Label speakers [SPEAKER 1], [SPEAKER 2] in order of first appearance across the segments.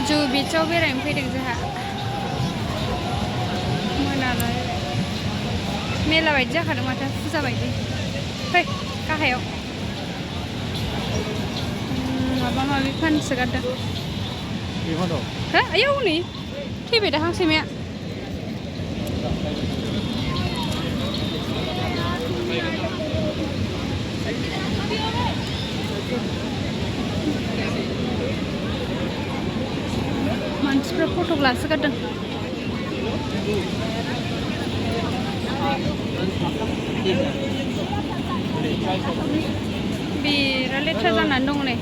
[SPEAKER 1] जुहु बीचआव बेरायनो फैदों जोंहा मोनालाय मेला बायदि जाखादों माथो फुजा बायदि फै गाहायाव माबा माबि फानसोगारदों हो आयौ नै थैबाय दा हांसैमाया मानसिफ्रा फटक लासोगारदों बिराद लेथ्रा जानानै दं नै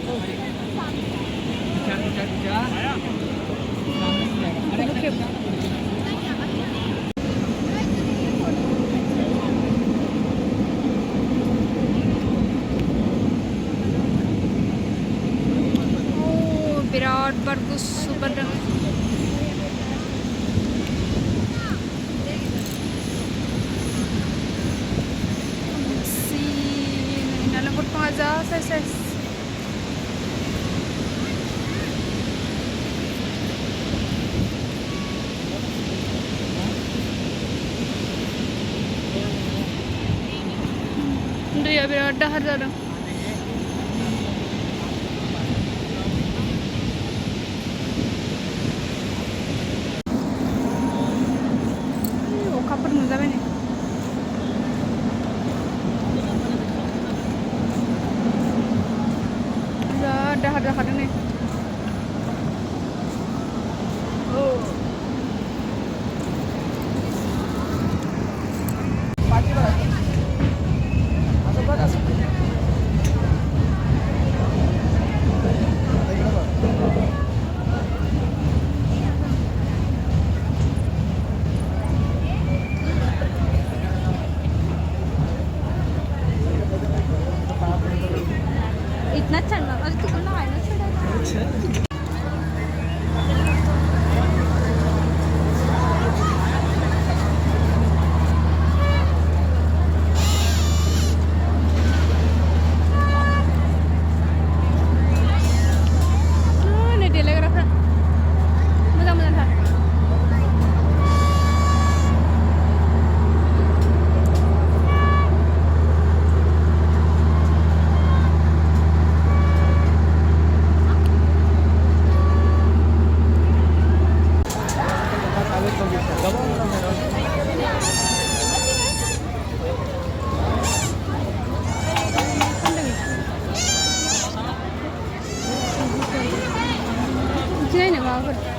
[SPEAKER 1] बिराद बार गुसु बारदों नालेंखर बिफाङा जा साइज दैया बिराद दाहार जादों अखाफोर नुजाबाय नै बिराद दाहार जाखादों नै इतना चढ़ना अरे तू ना आया ना चढ़ा नै देलायग्राफ्रा मोजां मोजांथार Sini nih, Pak.